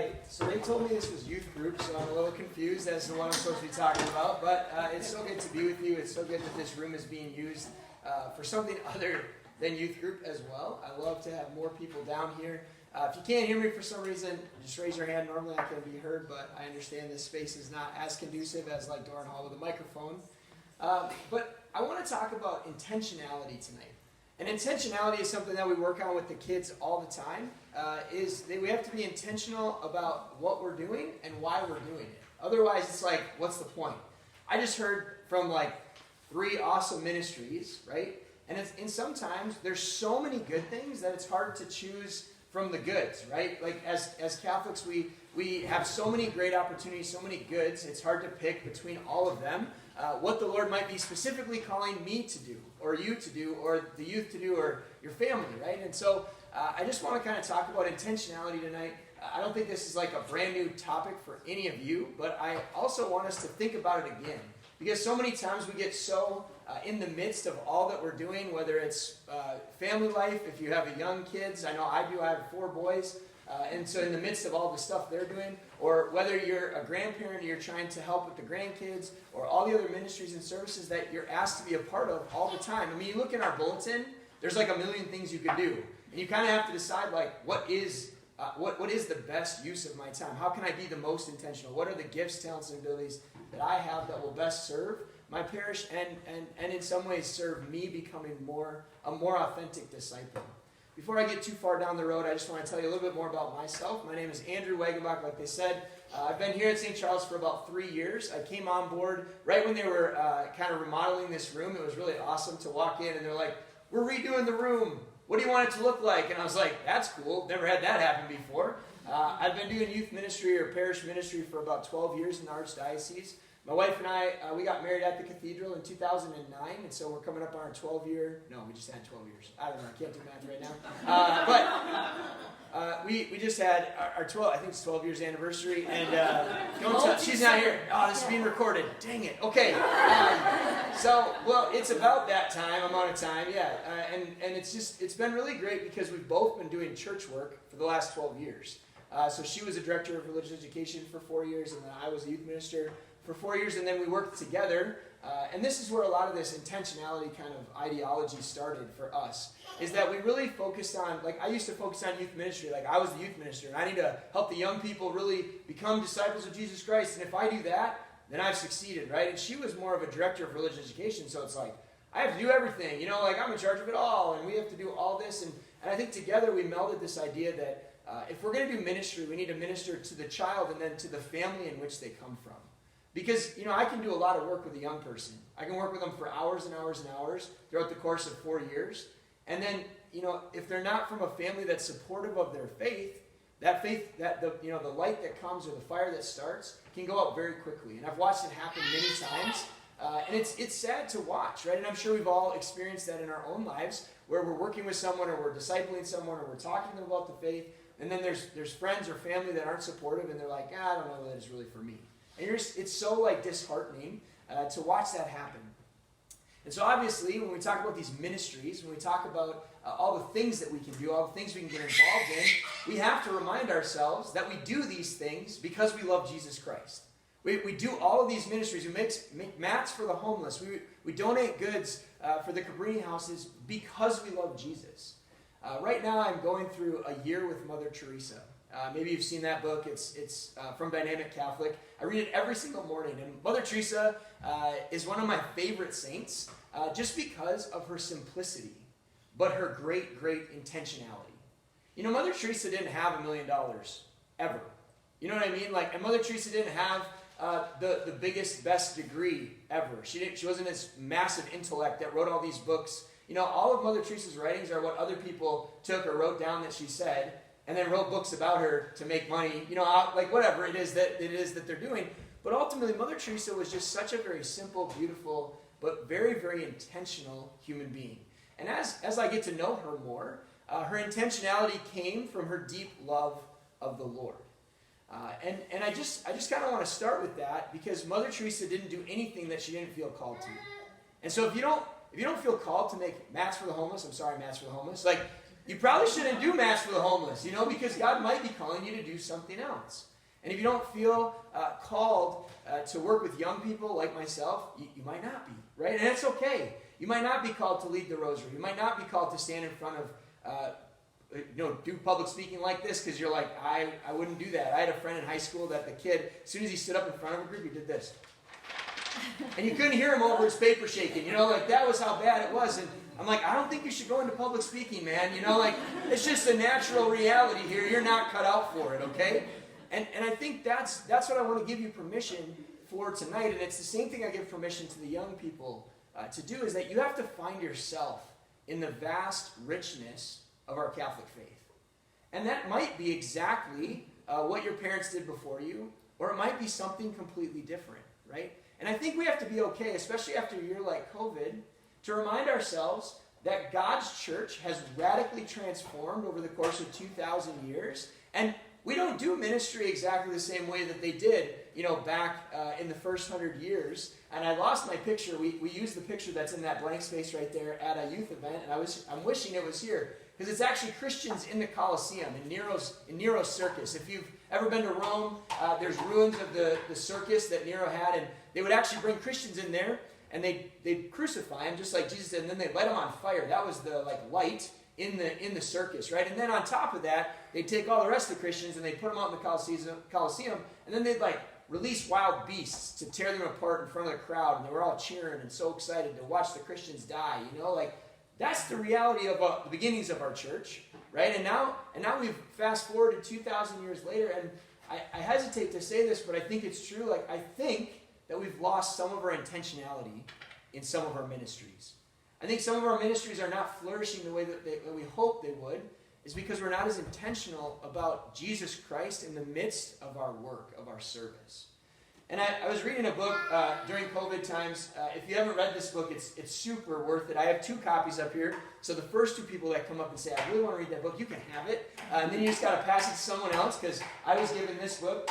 right, so they told me this was youth group, so I'm a little confused as to what I'm supposed to be talking about, but it's so good to be with you. It's so good that this room is being used for something other than youth group as well. I love to have more people down here. If you can't hear me for some reason, just raise your hand. Normally I can be heard, but I understand this space is not as conducive as like Doran Hall with a microphone. But I want to talk about intentionality tonight. And intentionality is something that we work on with the kids all the time. We have to be intentional about what we're doing and why we're doing it. Otherwise, it's like, what's the point? I just heard from like 3 awesome ministries, right? And sometimes there's so many good things that it's hard to choose from the goods, right? Like as Catholics, we have so many great opportunities, so many goods. It's hard to pick between all of them. What the Lord might be specifically calling me to do, or you to do, or the youth to do, or your family, right? And so I just want to kind of talk about intentionality tonight. I don't think this is like a brand new topic for any of you, but I also want us to think about it again. Because so many times we get so in the midst of all that we're doing, whether it's family life, if you have young kids, I know I do, I have 4 boys, and so in the midst of all the stuff they're doing, or whether you're a grandparent and you're trying to help with the grandkids, or all the other ministries and services that you're asked to be a part of all the time. I mean, you look in our bulletin, there's like a million things you could do. And you kind of have to decide, like, what is the best use of my time? How can I be the most intentional? What are the gifts, talents, and abilities that I have that will best serve my parish and in some ways serve me becoming a more authentic disciple? Before I get too far down the road, I just want to tell you a little bit more about myself. My name is Andrew Wagenbach, like they said. I've been here at St. Charles for about 3 years. I came on board right when they were kind of remodeling this room. It was really awesome to walk in, and they're like, "We're redoing the room. What do you want it to look like?" And I was like, "That's cool. Never had that happen before." I've been doing youth ministry or parish ministry for about 12 years in the Archdiocese. My wife and I, we got married at the cathedral in 2009, and so we're coming up on our 12-year, no, we just had 12 years. I don't know, I can't do math right now. We just had our 12, I think it's 12 years anniversary, and she's not here. Oh, this is being recorded. Dang it. Okay. Well, it's about that amount of time, yeah. And it's been really great because we've both been doing church work for the last 12 years. So she was a director of religious education for 4 years, and then I was a youth minister for 4 years, and then we worked together. And this is where a lot of this intentionality kind of ideology started for us, is that we really focused on, like I used to focus on youth ministry, like I was the youth minister, and I need to help the young people really become disciples of Jesus Christ, and if I do that, then I've succeeded, right? And she was more of a director of religious education, so it's like, I have to do everything, like I'm in charge of it all, and we have to do all this, and I think together we melded this idea that if we're going to do ministry, we need to minister to the child and then to the family in which they come from. Because, I can do a lot of work with a young person. I can work with them for hours and hours and hours throughout the course of 4 years. And then, if they're not from a family that's supportive of their faith, that the light that comes or the fire that starts can go out very quickly. And I've watched it happen many times. And it's sad to watch, right? And I'm sure we've all experienced that in our own lives, where we're working with someone or we're discipling someone or we're talking to them about the faith. And then there's friends or family that aren't supportive and they're like, I don't know that it's really for me. And it's so like disheartening to watch that happen. And so obviously when we talk about these ministries, when we talk about all the things that we can do, all the things we can get involved in, we have to remind ourselves that we do these things because we love Jesus Christ. We do all of these ministries. We make mats for the homeless. We donate goods for the Cabrini houses because we love Jesus. Right now I'm going through a year with Mother Teresa. Maybe you've seen that book. It's from Dynamic Catholic. I read it every single morning. And Mother Teresa is one of my favorite saints just because of her simplicity, but her great, great intentionality. Mother Teresa didn't have $1 million, ever. You know what I mean? And Mother Teresa didn't have the biggest, best degree ever. She wasn't this massive intellect that wrote all these books. All of Mother Teresa's writings are what other people took or wrote down that she said, and then wrote books about her to make money, like whatever it is that they're doing. But ultimately, Mother Teresa was just such a very simple, beautiful, but very, very intentional human being. And as I get to know her more, her intentionality came from her deep love of the Lord. And I just kind of want to start with that because Mother Teresa didn't do anything that she didn't feel called to. And so if you don't feel called to make mats for the homeless, I'm sorry, mats for the homeless, like you probably shouldn't do Match for the Homeless, because God might be calling you to do something else. And if you don't feel called to work with young people like myself, you might not be, right? And that's okay. You might not be called to lead the rosary. You might not be called to stand in front of, do public speaking like this, because you're like, I wouldn't do that. I had a friend in high school that the kid, as soon as he stood up in front of a group, he did this. And you couldn't hear him over his paper shaking, that was how bad it was. And I'm like, I don't think you should go into public speaking, man. It's just a natural reality here. You're not cut out for it, okay? And I think that's what I want to give you permission for tonight. And it's the same thing I give permission to the young people to do, is that you have to find yourself in the vast richness of our Catholic faith. And that might be exactly what your parents did before you, or it might be something completely different, right? And I think we have to be okay, especially after a year like COVID, to remind ourselves that God's church has radically transformed over the course of 2,000 years. And we don't do ministry exactly the same way that they did, back in the first 100 years. And I lost my picture. We used the picture that's in that blank space right there at a youth event, and I'm wishing it was here, because it's actually Christians in the Colosseum, in Nero's circus. If you've ever been to Rome, there's ruins of the circus that Nero had, and they would actually bring Christians in there, and they'd crucify them just like Jesus did, and then they'd light them on fire. That was the light in the circus, right? And then on top of that, they'd take all the rest of the Christians and they'd put them out in the Colosseum, and then they'd release wild beasts to tear them apart in front of the crowd, and they were all cheering and so excited to watch the Christians die. That's the reality of the beginnings of our church, right? And now we've fast forwarded 2,000 years later, and I hesitate to say this, but I think it's true. I think that we've lost some of our intentionality in some of our ministries. I think some of our ministries are not flourishing the way that we hope they would, is because we're not as intentional about Jesus Christ in the midst of our work, of our service. And I was reading a book during COVID times. If you haven't read this book, it's super worth it. I have 2 copies up here. So the first 2 people that come up and say, I really want to read that book, you can have it. And then you just got to pass it to someone else, because I was given this book.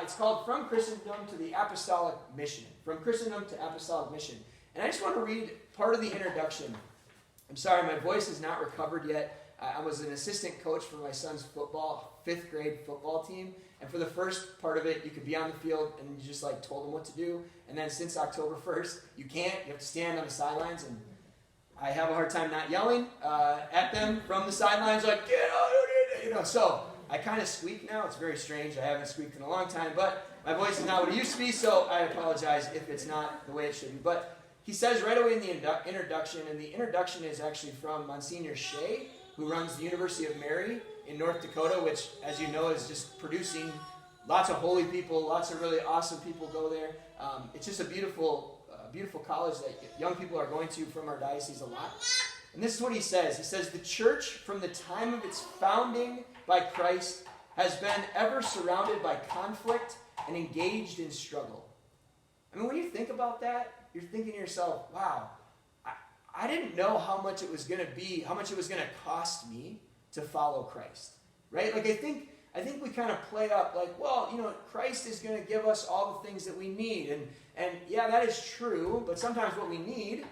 It's called From Christendom to the Apostolic Mission. From Christendom to Apostolic Mission. And I just want to read part of the introduction. I'm sorry, my voice is not recovered yet. I was an assistant coach for my son's 5th grade football team. And for the first part of it, you could be on the field and you just told them what to do. And then since October 1st, you can't. You have to stand on the sidelines. And I have a hard time not yelling at them from the sidelines, get out, So I kind of squeak now. It's very strange. I haven't squeaked in a long time. But my voice is not what it used to be, so I apologize if it's not the way it should be. But he says right away in the introduction, and the introduction is actually from Monsignor Shea, who runs the University of Mary in North Dakota, which, as you know, is just producing lots of holy people, lots of really awesome people go there. It's just a beautiful college that young people are going to from our diocese a lot. And this is what he says. He says, the church, from the time of its founding by Christ, has been ever surrounded by conflict and engaged in struggle. I mean, when you think about that, you're thinking to yourself, wow, I didn't know how much it was going to be, how much it was going to cost me to follow Christ, right? I think we kind of play up Christ is going to give us all the things that we need. And yeah, that is true, but sometimes what we need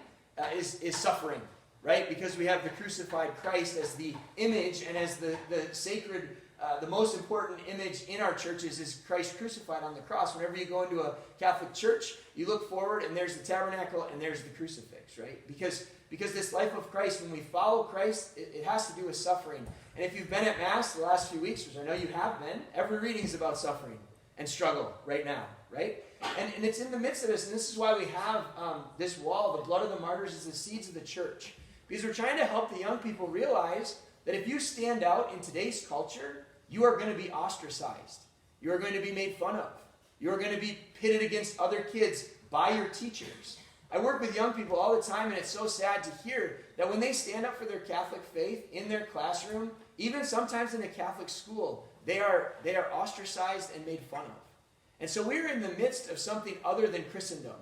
is suffering, right? Because we have the crucified Christ as the image, and as the sacred, the most important image in our churches is Christ crucified on the cross. Whenever you go into a Catholic church, you look forward and there's the tabernacle and there's the crucifix, right? Because this life of Christ, when we follow Christ, it has to do with suffering. And if you've been at Mass the last few weeks, which I know you have been, every reading is about suffering and struggle right now, right? And it's in the midst of this, and this is why we have this wall, the blood of the martyrs is the seeds of the church. Because we're trying to help the young people realize that if you stand out in today's culture, you are going to be ostracized. You are going to be made fun of. You are going to be pitted against other kids by your teachers. I work with young people all the time, and it's so sad to hear that when they stand up for their Catholic faith in their classroom, even sometimes in a Catholic school, they are ostracized and made fun of. And so we're in the midst of something other than Christendom.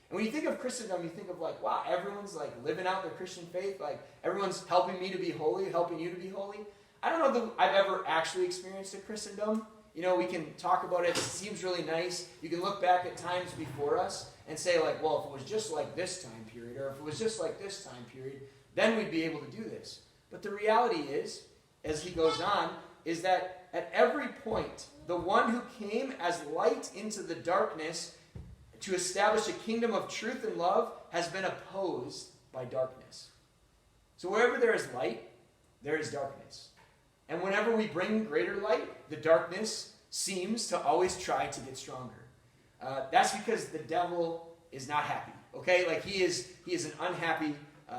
And when you think of Christendom, you think of wow, everyone's living out their Christian faith, everyone's helping me to be holy, helping you to be holy. I don't know that I've ever actually experienced a Christendom. We can talk about it. It seems really nice. You can look back at times before us and say, well, if it was just like this time period, or if it was just like this time period, then we'd be able to do this. But the reality is as he goes on, is that at every point, the one who came as light into the darkness to establish a kingdom of truth and love has been opposed by darkness. So wherever there is light, there is darkness. And whenever we bring greater light, the darkness seems to always try to get stronger. That's because the devil is not happy. Okay, like he is an unhappy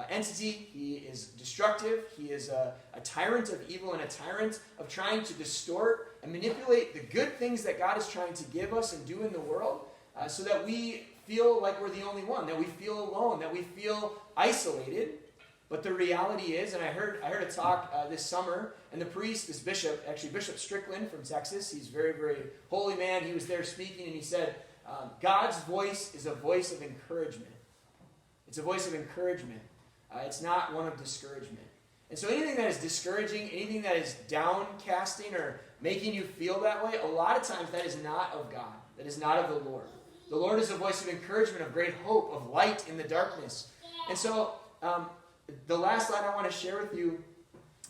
entity. He is destructive. He is a tyrant of evil and a tyrant of trying to distort and manipulate the good things that God is trying to give us and do in the world, so that we feel like we're the only one, that we feel alone, that we feel isolated. But the reality is, and I heard a talk this summer, and the priest, this bishop, actually Bishop Strickland from Texas, he's a very, very holy man. He was there speaking, and he said, God's voice is a voice of encouragement. It's a voice of encouragement. It's not one of discouragement. And so anything that is discouraging, anything that is downcasting or making you feel that way, a lot of times that is not of God. That is not of the Lord. The Lord is a voice of encouragement, of great hope, of light in the darkness. And so the last line I want to share with you,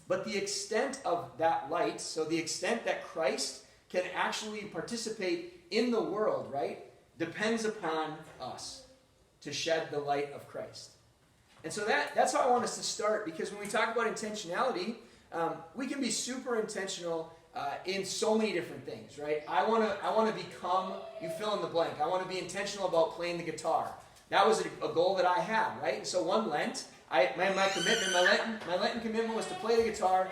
but the extent of that light, so the extent that Christ can actually participate in the world, right, depends upon us to shed the light of Christ. And so that's how I want us to start, because when we talk about intentionality, we can be super intentional in so many different things, right? I want to become, you fill in the blank. I want to be intentional about playing the guitar. That was a goal that I had, right? And so one Lent, my Lenten commitment was to play the guitar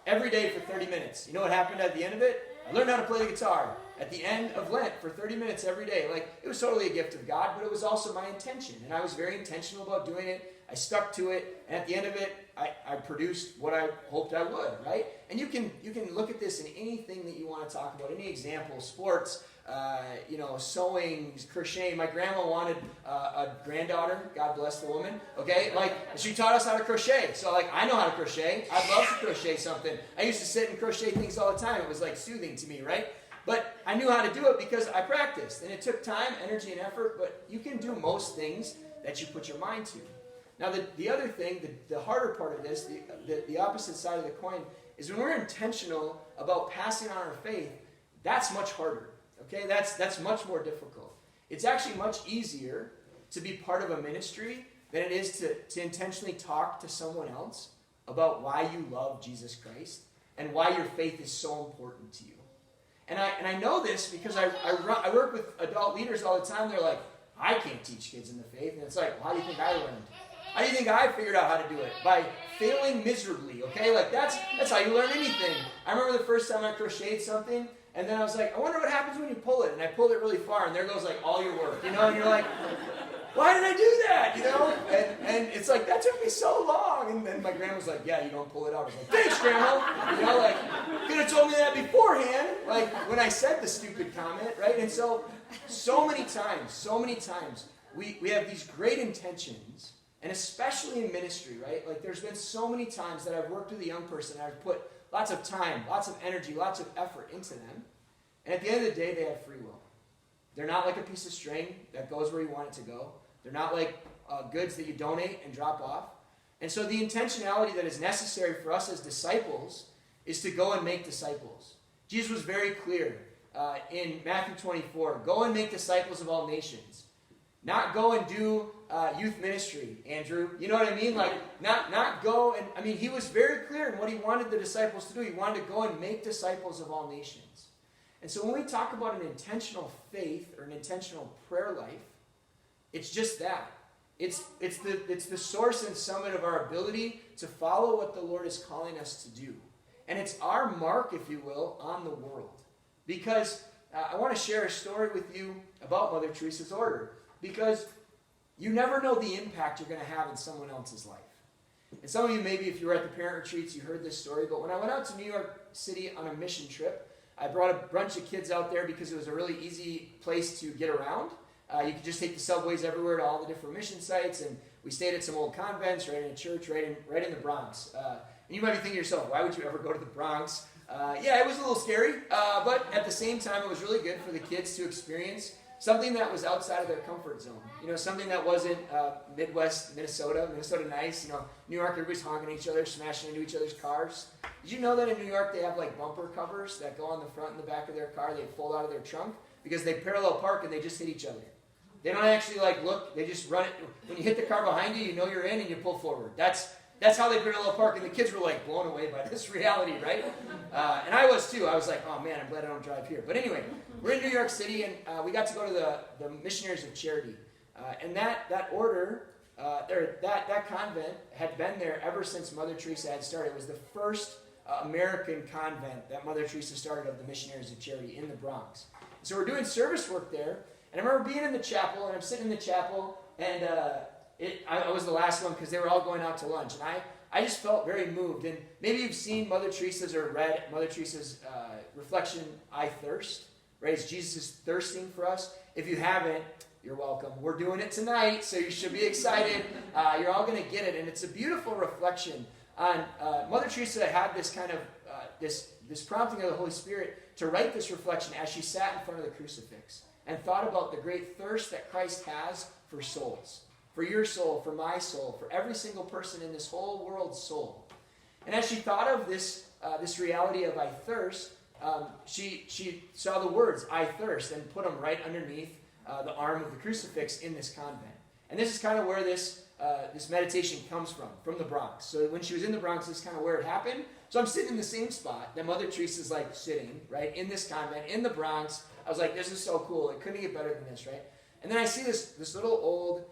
every day for 30 minutes. You know what happened at the end of it? I learned how to play the guitar at the end of Lent for 30 minutes every day. Like, it was totally a gift of God, but it was also my intention. And I was very intentional about doing it. I stuck to it. And at the end of it, I produced what I hoped I would, right? And you can look at this in anything that you want to talk about, any example, sports, sewing, crocheting. My grandma wanted a granddaughter. God bless the woman. Okay, like she taught us how to crochet. So like I know how to crochet. I'd love to crochet something. I used to sit and crochet things all the time. It was like soothing to me, right? But I knew how to do it because I practiced, and it took time, energy, and effort. But you can do most things that you put your mind to. Now the other thing, the harder part of this, the opposite side of the coin, is when we're intentional about passing on our faith. That's much harder. Okay, that's much more difficult. It's actually much easier to be part of a ministry than it is to intentionally talk to someone else about why you love Jesus Christ and why your faith is so important to you. And I know this because I work with adult leaders all the time. They're like, I can't teach kids in the faith. And it's like, well, how do you think I learned? How do you think I figured out how to do it? By failing miserably, okay? Like, that's how you learn anything. I remember the first time I crocheted something, and then I was like, I wonder what happens when you pull it. And I pulled it really far, and there goes, like, all your work, you know? And you're like, why did I do that, you know? And it's like, that took me so long. And then my grandma's like, yeah, you don't pull it out. I was like, thanks, Grandma. You know, like, you could have told me that beforehand, like, when I said the stupid comment, right? And so many times, we have these great intentions, and especially in ministry, right? Like, there's been so many times that I've worked with a young person, and I've put lots of time, lots of energy, lots of effort into them. And at the end of the day, they have free will. They're not like a piece of string that goes where you want it to go. They're not like goods that you donate and drop off. And so the intentionality that is necessary for us as disciples is to go and make disciples. Jesus was very clear in Matthew 24, go and make disciples of all nations. Not go and do youth ministry, Andrew. You know what I mean? Like, not go and, I mean, he was very clear in what he wanted the disciples to do. He wanted to go and make disciples of all nations. And so when we talk about an intentional faith or an intentional prayer life, it's just that. It's the source and summit of our ability to follow what the Lord is calling us to do. And it's our mark, if you will, on the world. Because I want to share a story with you about Mother Teresa's order. Because you never know the impact you're going to have in someone else's life. And some of you, maybe if you were at the parent retreats, you heard this story. But when I went out to New York City on a mission trip, I brought a bunch of kids out there because it was a really easy place to get around. You could just take the subways everywhere to all the different mission sites, and we stayed at some old convents, right in a church, right in the Bronx. And you might be thinking to yourself, why would you ever go to the Bronx? Yeah, it was a little scary, but at the same time, it was really good for the kids to experience something that was outside of their comfort zone. Something that wasn't Midwest Minnesota nice. New York, everybody's honking at each other, smashing into each other's cars. Did you know that in New York they have like bumper covers that go on the front and the back of their car? They fold out of their trunk because they parallel park and they just hit each other. They don't actually look, they just run it. When you hit the car behind you, you know you're in and you pull forward. That's how they parallel park, and the kids were blown away by this reality, right? And I was too. I was like, oh man, I'm glad I don't drive here. But anyway, we're in New York City, and we got to go to the Missionaries of Charity. And that order, that convent had been there ever since Mother Teresa had started. It was the first American convent that Mother Teresa started of the Missionaries of Charity in the Bronx. So we're doing service work there, and I remember being in the chapel, and I'm sitting in the chapel, and I was the last one because they were all going out to lunch. And I just felt very moved. And maybe you've seen Mother Teresa's or read Mother Teresa's reflection, I Thirst, right? As Jesus is thirsting for us. If you haven't, you're welcome. We're doing it tonight, so you should be excited. You're all going to get it. And it's a beautiful reflection on Mother Teresa had this kind of, this prompting of the Holy Spirit to write this reflection as she sat in front of the crucifix and thought about the great thirst that Christ has for souls. For your soul, for my soul, for every single person in this whole world's soul. And as she thought of this reality of I thirst, she saw the words I thirst and put them right underneath the arm of the crucifix in this convent. And this is kind of where this meditation comes from the Bronx. So when she was in the Bronx, this is kind of where it happened. So I'm sitting in the same spot that Mother Teresa's sitting, right, in this convent, in the Bronx. I was like, this is so cool. It couldn't get better than this, right? And then I see this little old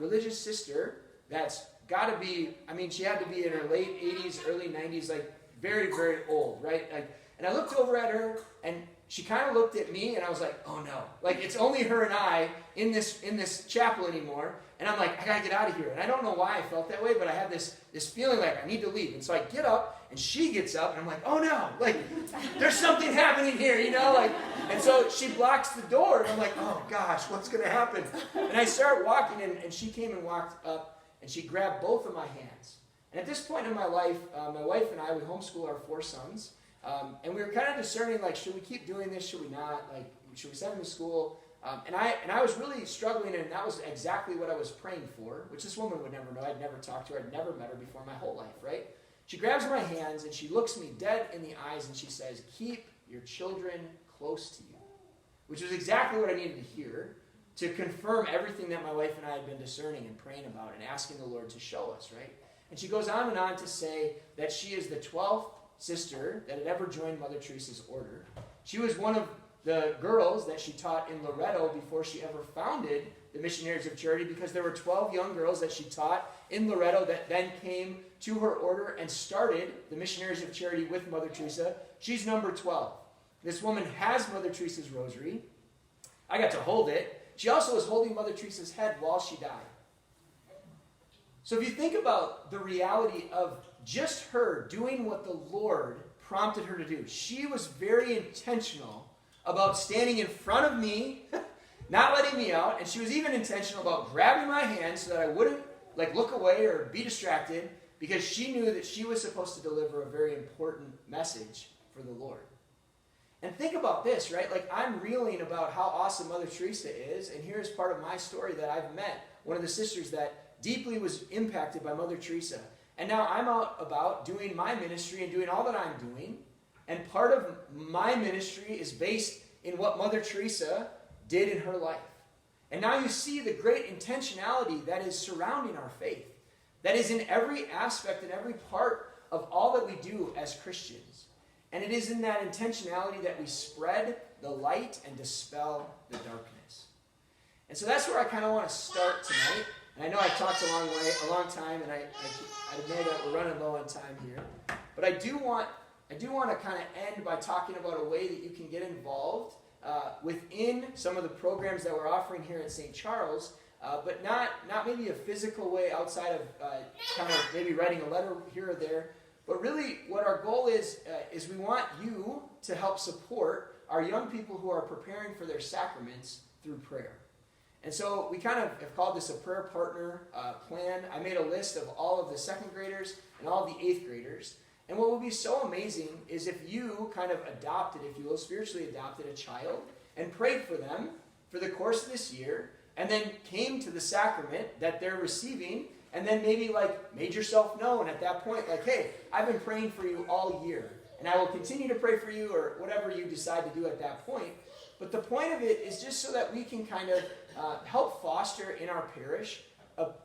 religious sister that's got to be, she had to be in her late 80s, early 90s, very, very old, right? And I looked over at her, and she kind of looked at me, and I was like, oh no. It's only her and I in this chapel anymore, and I'm like, I got to get out of here. And I don't know why I felt that way, but I had this feeling I need to leave. And so I get up, and she gets up, and I'm like, oh no, there's something happening here, and so she blocks the door, and I'm like, oh gosh, what's going to happen? And I start walking, and she came and walked up, and she grabbed both of my hands. And at this point in my life, my wife and I, we homeschool our 4 sons, and we were kind of discerning, should we keep doing this, should we not, should we send them to school? And I was really struggling, and that was exactly what I was praying for, which this woman would never know. I'd never talked to her. I'd never met her before my whole life, right? She grabs my hands, and she looks me dead in the eyes, and she says, keep your children close to you, which was exactly what I needed to hear to confirm everything that my wife and I had been discerning and praying about and asking the Lord to show us, right? And she goes on and on to say that she is the 12th sister that had ever joined Mother Teresa's order. She was one of the girls that she taught in Loretto before she ever founded the Missionaries of Charity, because there were 12 young girls that she taught in Loretto that then came to her order and started the Missionaries of Charity with Mother Teresa. She's number 12. This woman has Mother Teresa's rosary. I got to hold it. She also was holding Mother Teresa's head while she died. So if you think about the reality of just her doing what the Lord prompted her to do, she was very intentional about standing in front of me, not letting me out, and she was even intentional about grabbing my hand so that I wouldn't look away or be distracted, because she knew that she was supposed to deliver a very important message for the Lord. And think about this, right? I'm reeling about how awesome Mother Teresa is, and here's part of my story that I've met one of the sisters that deeply was impacted by Mother Teresa. And now I'm out about doing my ministry and doing all that I'm doing, and part of my ministry is based in what Mother Teresa did in her life. And now you see the great intentionality that is surrounding our faith, that is in every aspect and every part of all that we do as Christians. And it is in that intentionality that we spread the light and dispel the darkness. And so that's where I kind of want to start tonight. And I know I've talked a long time, and I admit that we're running low on time here. But I do want to kind of end by talking about a way that you can get involved within some of the programs that we're offering here at St. Charles, but not maybe a physical way outside of kind of maybe writing a letter here or there. But really what our goal is we want you to help support our young people who are preparing for their sacraments through prayer. And so we kind of have called this a prayer partner plan. I made a list of all of the 2nd graders and all of the 8th graders. And what will be so amazing is if you kind of adopted, if you will, spiritually adopted a child and prayed for them for the course of this year, and then came to the sacrament that they're receiving, and then maybe like made yourself known at that point, like, hey, I've been praying for you all year, and I will continue to pray for you, or whatever you decide to do at that point. But the point of it is just so that we can kind of help foster in our parish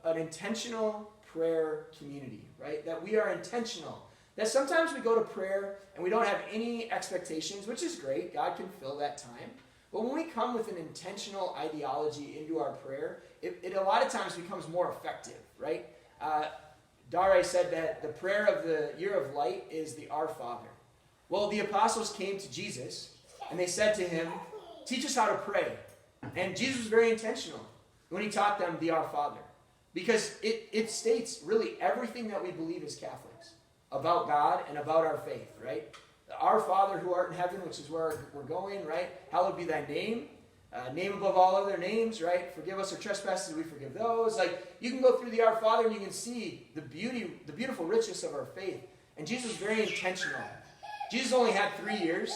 an intentional prayer community, right? That we are intentional. That sometimes we go to prayer and we don't have any expectations, which is great. God can fill that time. But when we come with an intentional ideology into our prayer, it a lot of times becomes more effective, right? Dare said that the prayer of the year of light is the Our Father. Well, the apostles came to Jesus and they said to him, teach us how to pray. And Jesus was very intentional when he taught them the Our Father. Because it states really everything that we believe as Catholics about God and about our faith, right? Our Father who art in heaven, which is where we're going, right? Hallowed be thy name. Name above all other names, right? Forgive us our trespasses, we forgive those. Like, you can go through the Our Father and you can see the beautiful richness of our faith. And Jesus was very intentional. Jesus only had 3 years.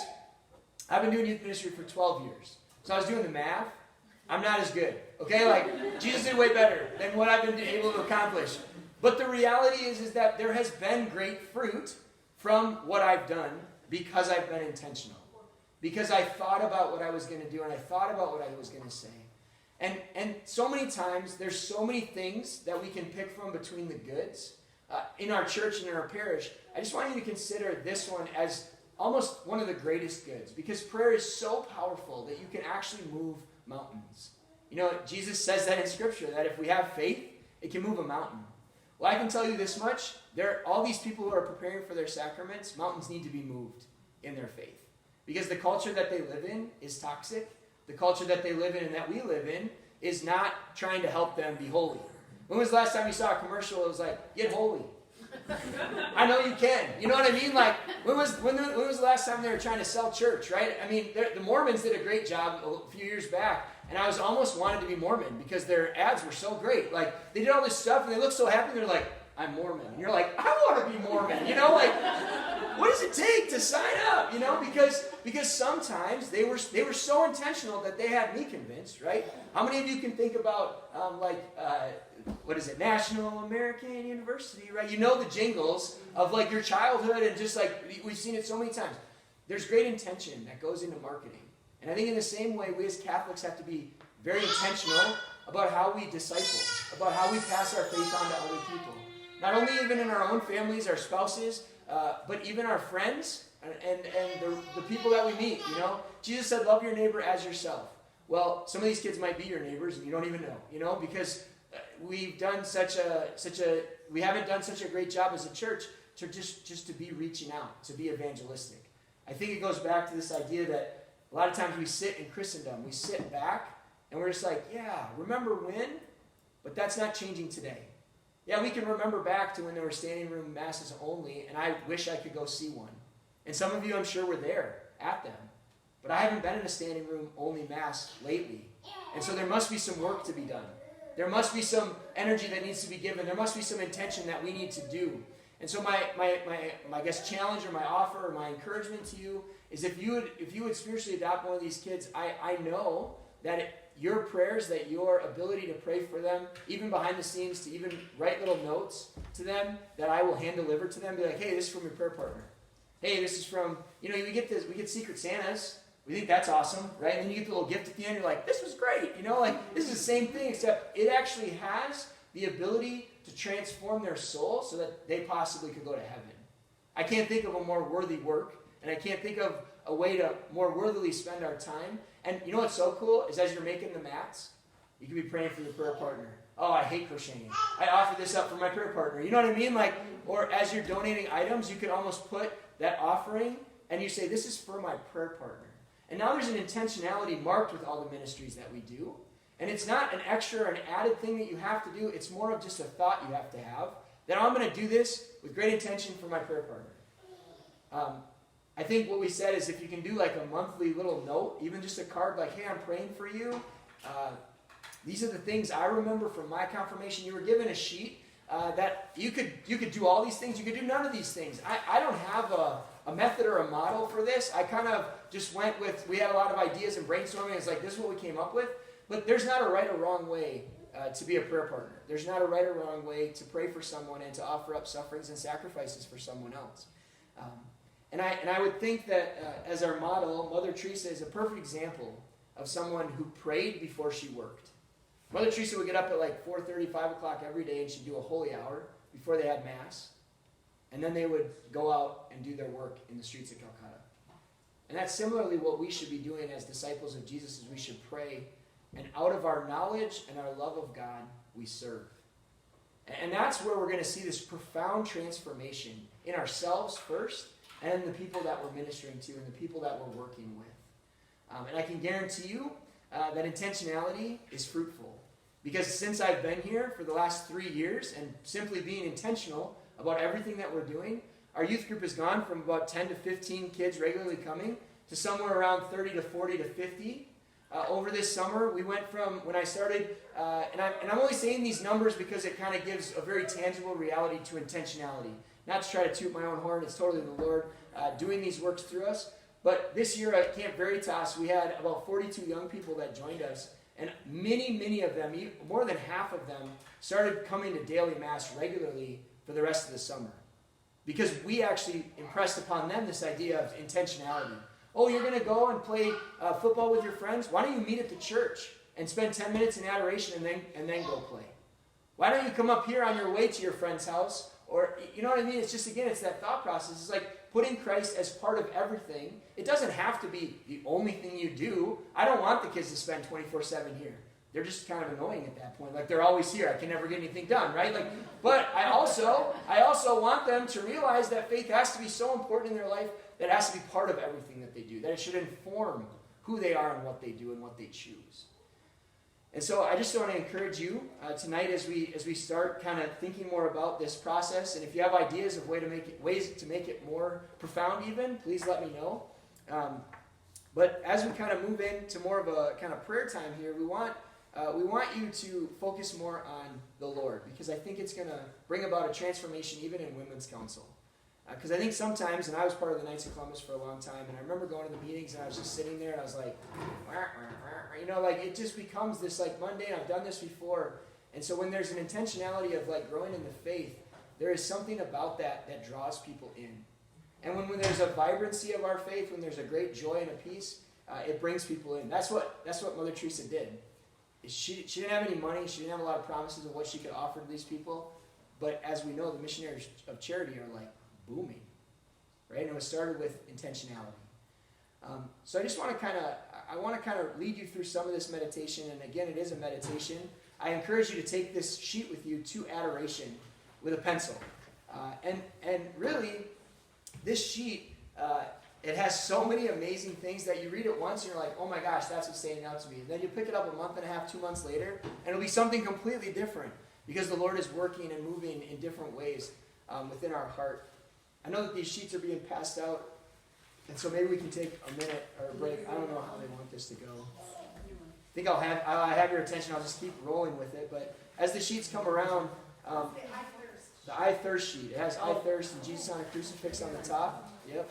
I've been doing youth ministry for 12 years. So I was doing the math. I'm not as good. Okay? Like, Jesus did way better than what I've been able to accomplish. But the reality is that there has been great fruit from what I've done because I've been intentional. Because I thought about what I was going to do and I thought about what I was going to say. And so many times, there's so many things that we can pick from between the goods. In our church and in our parish, I just want you to consider this one as almost one of the greatest goods. Because prayer is so powerful that you can actually move mountains. You know, Jesus says that in Scripture, that if we have faith, it can move a mountain. Well, I can tell you this much. All these people who are preparing for their sacraments, mountains need to be moved in their faith. Because the culture that they live in is toxic. The culture that they live in and that we live in is not trying to help them be holy. When was the last time you saw a commercial that was like, get holy? I know you can. You know what I mean? Like, when was the last time they were trying to sell church, right? I mean, the Mormons did a great job a few years back, and I was almost wanted to be Mormon because their ads were so great. Like, they did all this stuff, and they looked so happy, and they're like, I'm Mormon. And you're like, I want to be Mormon. You know, like, what does it take to sign up? You know, because sometimes they were so intentional that they had me convinced, right? How many of you can think about, what is it, National American University, right? You know the jingles of like your childhood and just like, we've seen it so many times. There's great intention that goes into marketing. And I think in the same way, we as Catholics have to be very intentional about how we disciple, about how we pass our faith on to other people. Not only even in our own families, our spouses, but even our friends and the people that we meet, you know. Jesus said, love your neighbor as yourself. Well, some of these kids might be your neighbors and you don't even know, you know, because we haven't done such a great job as a church to just to be reaching out, to be evangelistic. I think it goes back to this idea that a lot of times we sit in Christendom, we sit back and we're just like, yeah, remember when? But that's not changing today. Yeah, we can remember back to when there were standing room masses only, and I wish I could go see one. And some of you, I'm sure, were there at them. But I haven't been in a standing room only mass lately. And so there must be some work to be done. There must be some energy that needs to be given. There must be some intention that we need to do. And so my guess challenge or my offer or my encouragement to you is if you would spiritually adopt one of these kids, I know that your prayers, that your ability to pray for them, even behind the scenes, to even write little notes to them that I will hand deliver to them, be like, hey, this is from your prayer partner. Hey, this is from, you know, we get Secret Santas. We think that's awesome, right? And then you get the little gift at the end, you're like, this was great, you know, like, this is the same thing, except it actually has the ability to transform their soul so that they possibly could go to heaven. I can't think of a more worthy work, and I can't think of a way to more worthily spend our time. And you know what's so cool is as you're making the mats, you can be praying for your prayer partner. Oh, I hate crocheting. I offer this up for my prayer partner. You know what I mean? Like, or as you're donating items, you can almost put that offering and you say, this is for my prayer partner. And now there's an intentionality marked with all the ministries that we do. And it's not an extra or an added thing that you have to do. It's more of just a thought you have to have. That I'm going to do this with great intention for my prayer partner. I think what we said is if you can do like a monthly little note, even just a card like, hey, I'm praying for you. These are the things I remember from my confirmation. You were given a sheet that you could do all these things. You could do none of these things. I don't have a a method or a model for this. I kind of just went with, we had a lot of ideas and brainstorming. It's like, this is what we came up with. But there's not a right or wrong way to be a prayer partner. There's not a right or wrong way to pray for someone and to offer up sufferings and sacrifices for someone else. And I would think that as our model, Mother Teresa is a perfect example of someone who prayed before she worked. Mother Teresa would get up at like 4:30, 5 o'clock every day, and she'd do a holy hour before they had Mass. And then they would go out and do their work in the streets of Calcutta. And that's similarly what we should be doing as disciples of Jesus, is we should pray. And out of our knowledge and our love of God, we serve. And that's where we're going to see this profound transformation in ourselves first, and the people that we're ministering to and the people that we're working with. And I can guarantee you that intentionality is fruitful. Because since I've been here for the last 3 years and simply being intentional about everything that we're doing, our youth group has gone from about 10 to 15 kids regularly coming to somewhere around 30 to 40 to 50. Over this summer, we went from, when I started, and I'm only saying these numbers because it kind of gives a very tangible reality to intentionality. Not to try to toot my own horn, it's totally the Lord doing these works through us. But this year at Camp Veritas, we had about 42 young people that joined us. And many of them, more than half of them, started coming to daily Mass regularly for the rest of the summer. Because we actually impressed upon them this idea of intentionality. Oh, you're going to go and play football with your friends? Why don't you meet at the church and spend 10 minutes in adoration and then go play? Why don't you come up here on your way to your friend's house? Or, you know what I mean? It's just, again, it's that thought process. It's like putting Christ as part of everything. It doesn't have to be the only thing you do. I don't want the kids to spend 24/7 here. They're just kind of annoying at that point. Like, they're always here. I can never get anything done, right? Like, but I also want them to realize that faith has to be so important in their life that it has to be part of everything that they do, that it should inform who they are and what they do and what they choose. And so I just want to encourage you tonight as we start kind of thinking more about this process. And if you have ideas of ways to make it more profound even, please let me know. But as we kind of move into more of a kind of prayer time here, we want you to focus more on the Lord, because I think it's going to bring about a transformation even in Women's Council. Because I think sometimes, and I was part of the Knights of Columbus for a long time, and I remember going to the meetings and I was just sitting there and I was like, you know, like it just becomes this like mundane, I've done this before. And so when there's an intentionality of like growing in the faith, there is something about that draws people in. And when there's a vibrancy of our faith, when there's a great joy and a peace, it brings people in. That's what Mother Teresa did. She didn't have any money, she didn't have a lot of promises of what she could offer to these people, but as we know, the missionaries of charity are like booming, right? And it was started with intentionality. So I just want to kind of lead you through some of this meditation, and again, it is a meditation. I encourage you to take this sheet with you to adoration with a pencil, and really, this sheet it has so many amazing things that you read it once and you're like, oh my gosh, that's what's standing out to me. And then you pick it up a month and a half, 2 months later, and it'll be something completely different because the Lord is working and moving in different ways within our heart. I know that these sheets are being passed out, and so maybe we can take a minute or a break. I don't know how they want this to go. I think I'll have your attention. I'll just keep rolling with it. But as the sheets come around, the I thirst sheet. It has I thirst and Jesus on a crucifix on the top. Yep.